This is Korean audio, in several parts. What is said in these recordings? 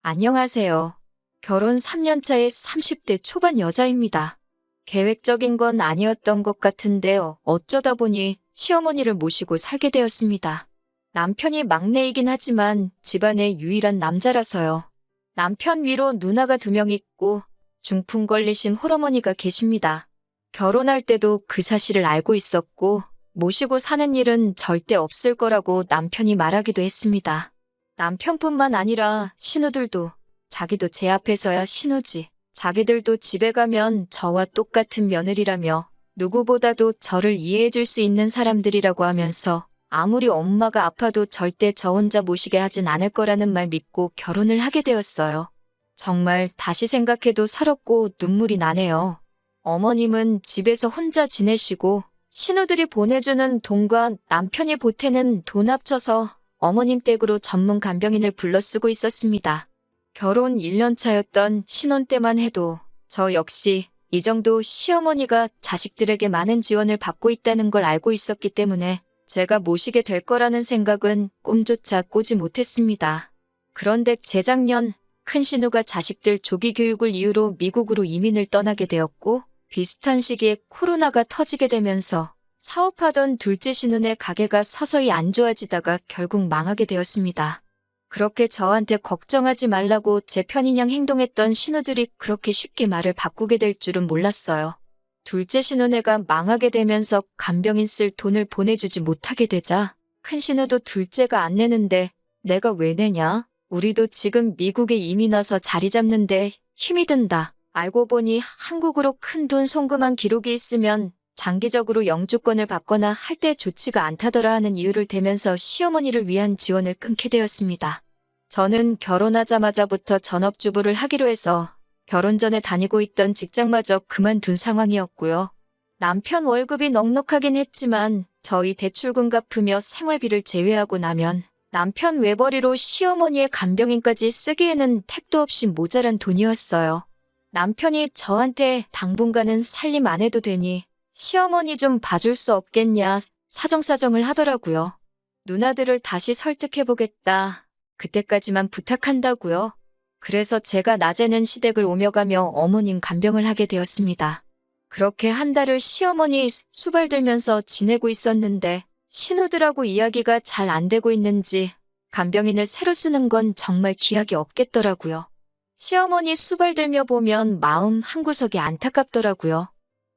안녕하세요. 결혼 3년 차의 30대 초반 여자입니다. 계획적인 건 아니었던 것 같은데요. 어쩌다 보니 시어머니를 모시고 살게 되었습니다. 남편이 막내이긴 하지만 집안의 유일한 남자라서요. 남편 위로 누나가 2명 있고 중풍 걸리신 홀어머니가 계십니다. 결혼할 때도 그 사실을 알고 있었고 모시고 사는 일은 절대 없을 거라고 남편이 말하기도 했습니다. 남편뿐만 아니라 신우들도 자기도 제 앞에서야 신우지. 자기들도 집에 가면 저와 똑같은 며느리라며 누구보다도 저를 이해해줄 수 있는 사람들이라고 하면서 아무리 엄마가 아파도 절대 저 혼자 모시게 하진 않을 거라는 말 믿고 결혼을 하게 되었어요. 정말 다시 생각해도 서럽고 눈물이 나네요. 어머님은 집에서 혼자 지내시고 신우들이 보내주는 돈과 남편이 보태는 돈 합쳐서 어머님 댁으로 전문 간병인을 불러 쓰고 있었습니다. 결혼 1년 차였던 신혼 때만 해도 저 역시 이 정도 시어머니가 자식들에게 많은 지원을 받고 있다는 걸 알고 있었기 때문에 제가 모시게 될 거라는 생각은 꿈조차 꾸지 못했습니다. 그런데 재작년 큰 신우가 자식들 조기 교육을 이유로 미국으로 이민을 떠나게 되었고 비슷한 시기에 코로나가 터지게 되면서 사업하던 둘째 신우네 가게가 서서히 안 좋아지다가 결국 망하게 되었습니다. 그렇게 저한테 걱정하지 말라고 제 편인양 행동했던 신우들이 그렇게 쉽게 말을 바꾸게 될 줄은 몰랐어요. 둘째 신우네가 망하게 되면서 간병인 쓸 돈을 보내주지 못하게 되자 큰 신우도 둘째가 안 내는데 내가 왜 내냐? 우리도 지금 미국에 이민 와서 자리 잡는데 힘이 든다. 알고 보니 한국으로 큰 돈 송금한 기록이 있으면 장기적으로 영주권을 받거나 할 때 좋지가 않다더라 하는 이유를 대면서 시어머니를 위한 지원을 끊게 되었습니다. 저는 결혼하자마자부터 전업주부를 하기로 해서 결혼 전에 다니고 있던 직장마저 그만둔 상황이었고요. 남편 월급이 넉넉하긴 했지만 저희 대출금 갚으며 생활비를 제외하고 나면 남편 외벌이로 시어머니의 간병인까지 쓰기에는 택도 없이 모자란 돈이었어요. 남편이 저한테 당분간은 살림 안 해도 되니 시어머니 좀 봐줄 수 없겠냐 사정사정을 하더라고요. 누나들을 다시 설득해보겠다. 그때까지만 부탁한다고요. 그래서 제가 낮에는 시댁을 오며 가며 어머님 간병을 하게 되었습니다. 그렇게 한 달을 시어머니 수발 들면서 지내고 있었는데 신우들하고 이야기가 잘 안 되고 있는지 간병인을 새로 쓰는 건 정말 기약이 없겠더라고요. 시어머니 수발 들며 보면 마음 한구석이 안타깝더라고요.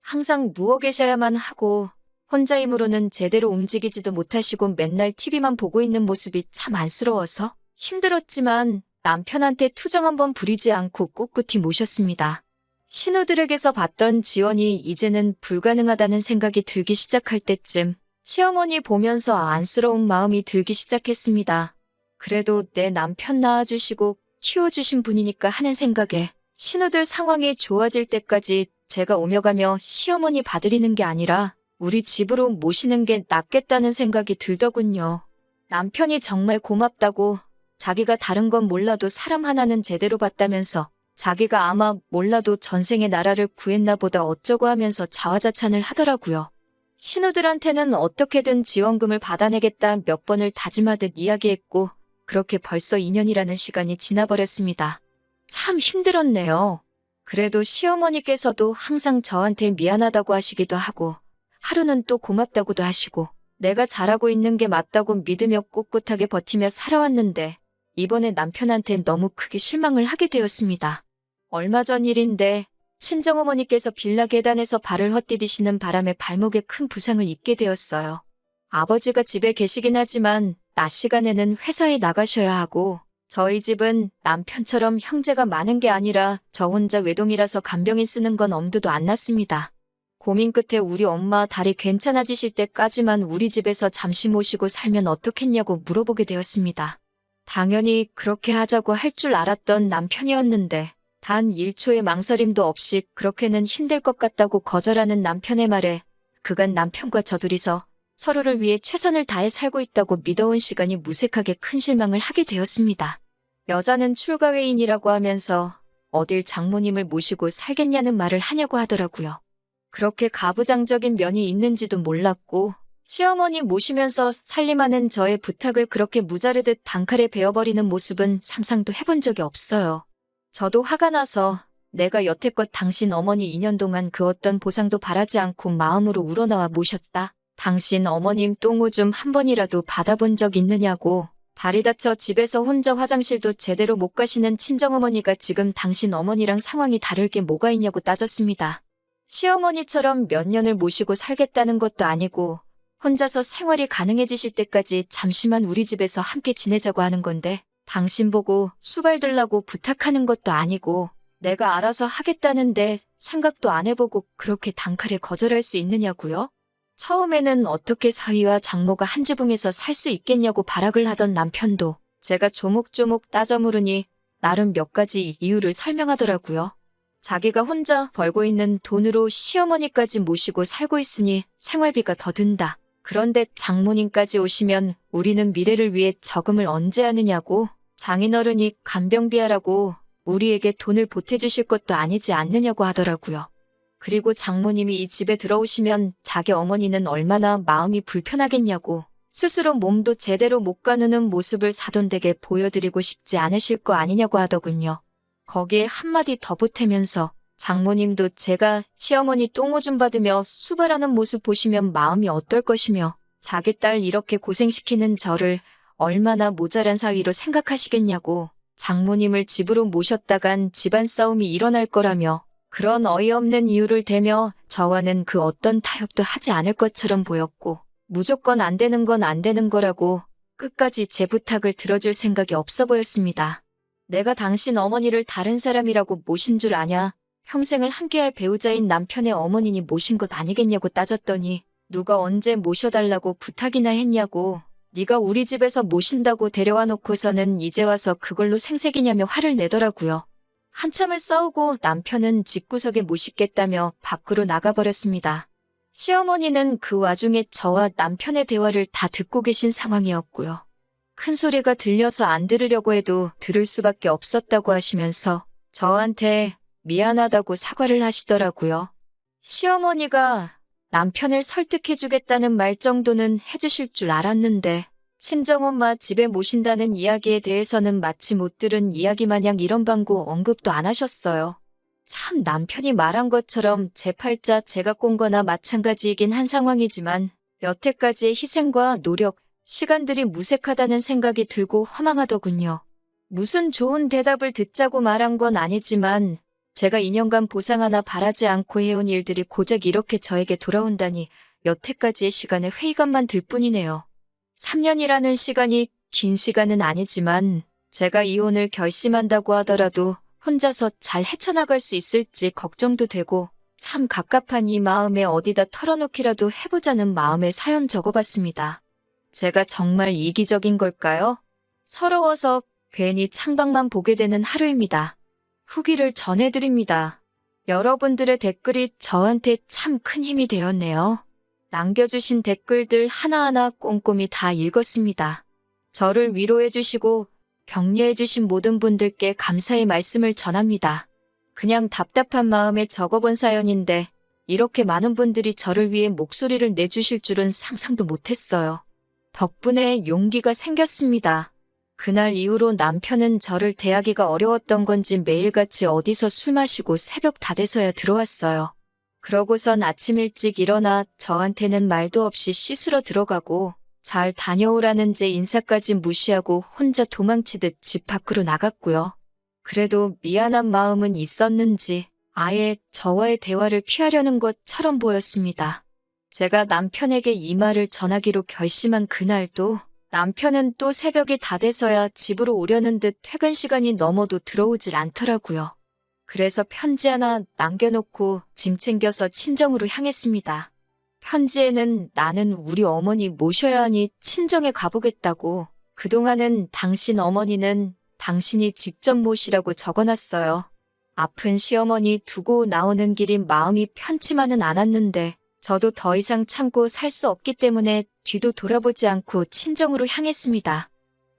항상 누워 계셔야만 하고 혼자 힘으로는 제대로 움직이지도 못하시고 맨날 TV만 보고 있는 모습이 참 안쓰러워서 힘들었지만 남편한테 투정 한번 부리지 않고 꿋꿋이 모셨습니다. 신우들에게서 받던 지원이 이제는 불가능하다는 생각이 들기 시작할 때쯤 시어머니 보면서 안쓰러운 마음이 들기 시작했습니다. 그래도 내 남편 낳아주시고 키워주신 분이니까 하는 생각에 신우들 상황이 좋아질 때까지 제가 오며 가며 시어머니 봐드리는 게 아니라 우리 집으로 모시는 게 낫겠다는 생각이 들더군요. 남편이 정말 고맙다고 자기가 다른 건 몰라도 사람 하나는 제대로 봤다면서 자기가 아마 몰라도 전생에 나라를 구했나 보다 어쩌고 하면서 자화자찬을 하더라고요. 신우들한테는 어떻게든 지원금을 받아내겠다 몇 번을 다짐하듯 이야기했고 그렇게 벌써 2년이라는 시간이 지나버렸습니다. 참 힘들었네요. 그래도 시어머니께서도 항상 저한테 미안하다고 하시기도 하고 하루는 또 고맙다고도 하시고 내가 잘하고 있는 게 맞다고 믿으며 꿋꿋하게 버티며 살아왔는데 이번에 남편한테 너무 크게 실망을 하게 되었습니다. 얼마 전 일인데 친정어머니께서 빌라 계단에서 발을 헛디디시는 바람에 발목에 큰 부상을 입게 되었어요. 아버지가 집에 계시긴 하지만 낮 시간에는 회사에 나가셔야 하고 저희 집은 남편처럼 형제가 많은 게 아니라 저 혼자 외동이라서 간병인 쓰는 건 엄두도 안 났습니다. 고민 끝에 우리 엄마 다리 괜찮아지실 때까지만 우리 집에서 잠시 모시고 살면 어떻겠냐고 물어보게 되었습니다. 당연히 그렇게 하자고 할 줄 알았던 남편이었는데 단 1초의 망설임도 없이 그렇게는 힘들 것 같다고 거절하는 남편의 말에 그간 남편과 저 둘이서 서로를 위해 최선을 다해 살고 있다고 믿어온 시간이 무색하게 큰 실망을 하게 되었습니다. 여자는 출가회인이라고 하면서 어딜 장모님을 모시고 살겠냐는 말을 하냐고 하더라고요. 그렇게 가부장적인 면이 있는지도 몰랐고 시어머니 모시면서 살림하는 저의 부탁을 그렇게 무자르듯 단칼에 베어버리는 모습은 상상도 해본 적이 없어요. 저도 화가 나서 내가 여태껏 당신 어머니 2년 동안 그 어떤 보상도 바라지 않고 마음으로 우러나와 모셨다. 당신 어머님 똥오줌 한 번이라도 받아본 적 있느냐고. 다리 다쳐 집에서 혼자 화장실도 제대로 못 가시는 친정어머니가 지금 당신 어머니랑 상황이 다를 게 뭐가 있냐고 따졌습니다. 시어머니처럼 몇 년을 모시고 살겠다는 것도 아니고 혼자서 생활이 가능해지실 때까지 잠시만 우리 집에서 함께 지내자고 하는 건데 당신 보고 수발 들라고 부탁하는 것도 아니고 내가 알아서 하겠다는데 생각도 안 해보고 그렇게 단칼에 거절할 수 있느냐고요? 처음에는 어떻게 사위와 장모가 한 지붕에서 살 수 있겠냐고 발악을 하던 남편도 제가 조목조목 따져 물으니 나름 몇 가지 이유를 설명하더라고요. 자기가 혼자 벌고 있는 돈으로 시어머니까지 모시고 살고 있으니 생활비가 더 든다. 그런데 장모님까지 오시면 우리는 미래를 위해 저금을 언제 하느냐고. 장인어른이 간병비하라고 우리에게 돈을 보태주실 것도 아니지 않느냐고 하더라고요. 그리고 장모님이 이 집에 들어오시면 자기 어머니는 얼마나 마음이 불편하겠냐고. 스스로 몸도 제대로 못 가누는 모습을 사돈댁에 보여드리고 싶지 않으실 거 아니냐고 하더군요. 거기에 한마디 더 보태면서 장모님도 제가 시어머니 똥오줌 받으며 수발하는 모습 보시면 마음이 어떨 것이며 자기 딸 이렇게 고생시키는 저를 얼마나 모자란 사위로 생각하시겠냐고. 장모님을 집으로 모셨다간 집안 싸움이 일어날 거라며 그런 어이없는 이유를 대며 저와는 그 어떤 타협도 하지 않을 것처럼 보였고 무조건 안 되는 건 안 되는 거라고 끝까지 제 부탁을 들어줄 생각이 없어 보였습니다. 내가 당신 어머니를 다른 사람이라고 모신 줄 아냐? 평생을 함께할 배우자인 남편의 어머니니 모신 것 아니겠냐고 따졌더니 누가 언제 모셔달라고 부탁이나 했냐고. 네가 우리 집에서 모신다고 데려와 놓고서는 이제 와서 그걸로 생색이냐며 화를 내더라고요. 한참을 싸우고 남편은 집구석에 못 싣겠다며 밖으로 나가버렸습니다. 시어머니는 그 와중에 저와 남편의 대화를 다 듣고 계신 상황이었고요. 큰 소리가 들려서 안 들으려고 해도 들을 수밖에 없었다고 하시면서 저한테 미안하다고 사과를 하시더라고요. 시어머니가 남편을 설득해주겠다는 말 정도는 해주실 줄 알았는데 친정엄마 집에 모신다는 이야기에 대해서는 마치 못 들은 이야기 마냥 이런 방구 언급도 안 하셨어요. 참 남편이 말한 것처럼 제 팔자 제가 꼰 거나 마찬가지이긴 한 상황이지만 여태까지의 희생과 노력, 시간들이 무색하다는 생각이 들고 허망하더군요. 무슨 좋은 대답을 듣자고 말한 건 아니지만 제가 2년간 보상 하나 바라지 않고 해온 일들이 고작 이렇게 저에게 돌아온다니 여태까지의 시간에 회의감만 들 뿐이네요. 3년이라는 시간이 긴 시간은 아니지만 제가 이혼을 결심한다고 하더라도 혼자서 잘 헤쳐나갈 수 있을지 걱정도 되고 참 갑갑한 이 마음에 어디다 털어놓기라도 해보자는 마음에 사연 적어봤습니다. 제가 정말 이기적인 걸까요? 서러워서 괜히 창밖만 보게 되는 하루입니다. 후기를 전해드립니다. 여러분들의 댓글이 저한테 참 큰 힘이 되었네요. 남겨주신 댓글들 하나하나 꼼꼼히 다 읽었습니다. 저를 위로해주시고 격려해주신 모든 분들께 감사의 말씀을 전합니다. 그냥 답답한 마음에 적어본 사연인데 이렇게 많은 분들이 저를 위해 목소리를 내주실 줄은 상상도 못했어요. 덕분에 용기가 생겼습니다. 그날 이후로 남편은 저를 대하기가 어려웠던 건지 매일같이 어디서 술 마시고 새벽 다 돼서야 들어왔어요. 그러고선 아침 일찍 일어나 저한테는 말도 없이 씻으러 들어가고 잘 다녀오라는 제 인사까지 무시하고 혼자 도망치듯 집 밖으로 나갔고요. 그래도 미안한 마음은 있었는지 아예 저와의 대화를 피하려는 것처럼 보였습니다. 제가 남편에게 이 말을 전하기로 결심한 그날도 남편은 또 새벽이 다 돼서야 집으로 오려는 듯 퇴근 시간이 넘어도 들어오질 않더라고요. 그래서 편지 하나 남겨놓고 짐 챙겨서 친정으로 향했습니다. 편지에는 나는 우리 어머니 모셔야 하니 친정에 가보겠다고 그동안은 당신 어머니는 당신이 직접 모시라고 적어놨어요. 아픈 시어머니 두고 나오는 길이 마음이 편치만은 않았는데 저도 더 이상 참고 살 수 없기 때문에 뒤도 돌아보지 않고 친정으로 향했습니다.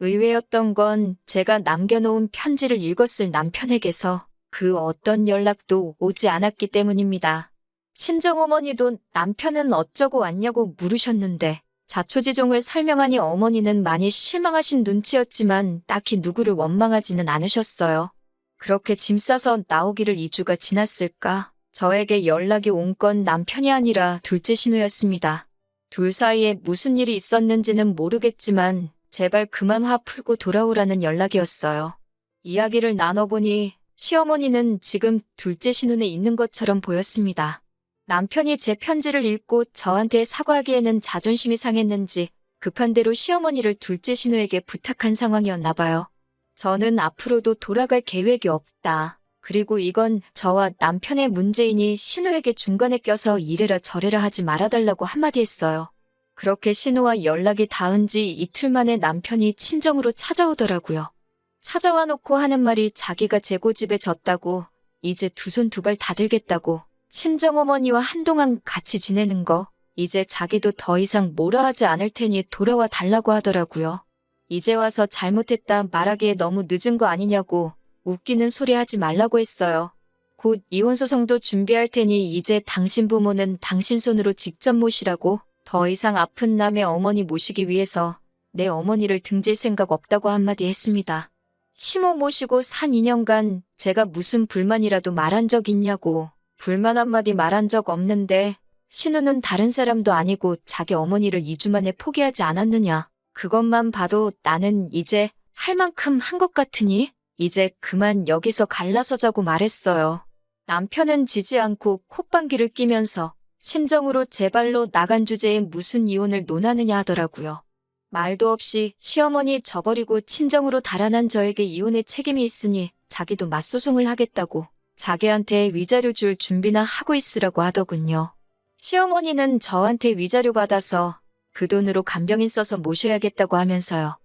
의외였던 건 제가 남겨놓은 편지를 읽었을 남편에게서 그 어떤 연락도 오지 않았기 때문입니다. 친정어머니도 남편은 어쩌고 왔냐고 물으셨는데 자초지종을 설명하니 어머니는 많이 실망하신 눈치였지만 딱히 누구를 원망하지는 않으셨어요. 그렇게 짐 싸서 나오기를 2주가 지났을까? 저에게 연락이 온 건 남편이 아니라 둘째 신우였습니다. 둘 사이에 무슨 일이 있었는지는 모르겠지만 제발 그만 화 풀고 돌아오라는 연락이었어요. 이야기를 나눠보니 시어머니는 지금 둘째 신혼에 있는 것처럼 보였습니다. 남편이 제 편지를 읽고 저한테 사과하기에는 자존심이 상했는지 급한 대로 시어머니를 둘째 신우에게 부탁한 상황이었나 봐요. 저는 앞으로도 돌아갈 계획이 없다. 그리고 이건 저와 남편의 문제이니 신우에게 중간에 껴서 이래라 저래라 하지 말아달라고 한마디 했어요. 그렇게 신우와 연락이 닿은 지 이틀 만에 남편이 친정으로 찾아오더라고요. 찾아와 놓고 하는 말이 자기가 제 고집에 졌다고, 이제 두 손 두 발 다 들겠다고, 친정어머니와 한동안 같이 지내는 거, 이제 자기도 더 이상 뭐라 하지 않을 테니 돌아와 달라고 하더라고요. 이제 와서 잘못했다 말하기에 너무 늦은 거 아니냐고 웃기는 소리 하지 말라고 했어요. 곧 이혼소송도 준비할 테니 이제 당신 부모는 당신 손으로 직접 모시라고, 더 이상 아픈 남의 어머니 모시기 위해서 내 어머니를 등질 생각 없다고 한마디 했습니다. 시모 모시고 산 2년간 제가 무슨 불만이라도 말한 적 있냐고. 불만 한마디 말한 적 없는데 신우는 다른 사람도 아니고 자기 어머니를 2주 만에 포기하지 않았느냐. 그것만 봐도 나는 이제 할 만큼 한 것 같으니 이제 그만 여기서 갈라서자고 말했어요. 남편은 지지 않고 콧방귀를 뀌면서 친정으로 제 발로 나간 주제에 무슨 이혼을 논하느냐 하더라고요. 말도 없이 시어머니 저버리고 친정으로 달아난 저에게 이혼의 책임이 있으니 자기도 맞소송을 하겠다고 자기한테 위자료 줄 준비나 하고 있으라고 하더군요. 시어머니는 저한테 위자료 받아서 그 돈으로 간병인 써서 모셔야겠다고 하면서요.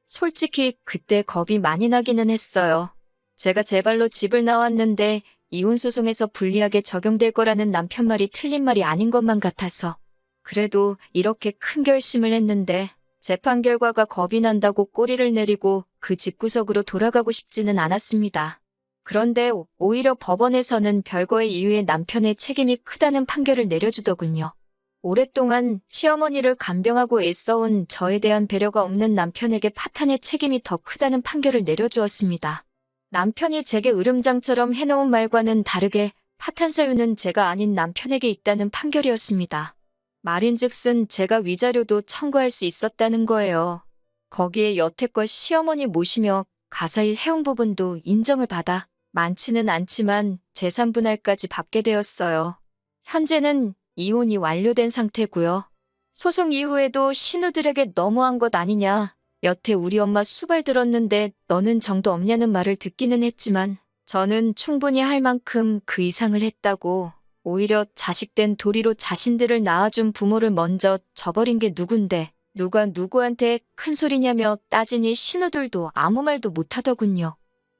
솔직히 그때 겁이 많이 나기는 했어요. 제가 제 발로 집을 나왔는데 이혼소송에서 불리하게 적용될 거라는 남편 말이 틀린 말이 아닌 것만 같아서. 그래도 이렇게 큰 결심을 했는데 재판 결과가 겁이 난다고 꼬리를 내리고 그 집구석으로 돌아가고 싶지는 않았습니다. 그런데 오히려 법원에서는 별거의 이유에 남편의 책임이 크다는 판결을 내려주더군요. 오랫동안 시어머니를 간병하고 애써온 저에 대한 배려가 없는 남편에게 파탄의 책임이 더 크다는 판결을 내려주었습니다. 남편이 제게 으름장처럼 해놓은 말과는 다르게 파탄 사유는 제가 아닌 남편에게 있다는 판결이었습니다. 말인즉슨 제가 위자료도 청구할 수 있었다는 거예요. 거기에 여태껏 시어머니 모시며 가사일 해온 부분도 인정을 받아 많지는 않지만 재산 분할까지 받게 되었어요. 현재는 이혼이 완료된 상태고요. 소송 이후에도 신우들에게 너무한 것 아니냐. 여태 우리 엄마 수발 들었는데 너는 정도 없냐는 말을 듣기는 했지만 저는 충분히 할 만큼 그 이상을 했다고. 오히려 자식된 도리로 자신들을 낳아준 부모를 먼저 저버린 게 누군데 누가 누구한테 큰 소리냐며 따지니 신우들도 아무 말도 못하더군요.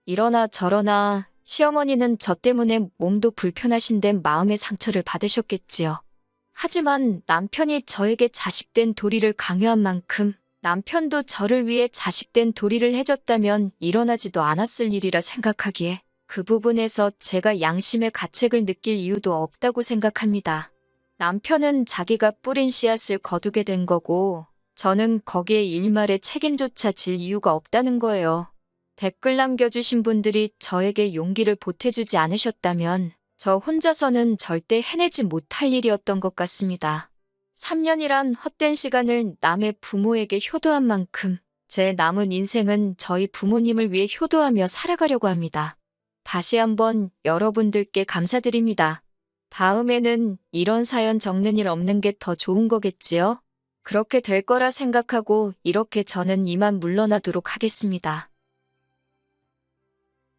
이러나 저러나 시어머니는 저 때문에 몸도 불편하신데 마음의 상처를 받으셨겠지요. 하지만 남편이 저에게 자식된 도리를 강요한 만큼 남편도 저를 위해 자식된 도리를 해줬다면 일어나지도 않았을 일이라 생각하기에 그 부분에서 제가 양심의 가책을 느낄 이유도 없다고 생각합니다. 남편은 자기가 뿌린 씨앗을 거두게 된 거고 저는 거기에 일말의 책임조차 질 이유가 없다는 거예요. 댓글 남겨주신 분들이 저에게 용기를 보태주지 않으셨다면 저 혼자서는 절대 해내지 못할 일이었던 것 같습니다. 3년이란 헛된 시간을 남의 부모에게 효도한 만큼 제 남은 인생은 저희 부모님을 위해 효도하며 살아가려고 합니다. 다시 한번 여러분들께 감사드립니다. 다음에는 이런 사연 적는 일 없는 게 더 좋은 거겠지요? 그렇게 될 거라 생각하고 이렇게 저는 이만 물러나도록 하겠습니다.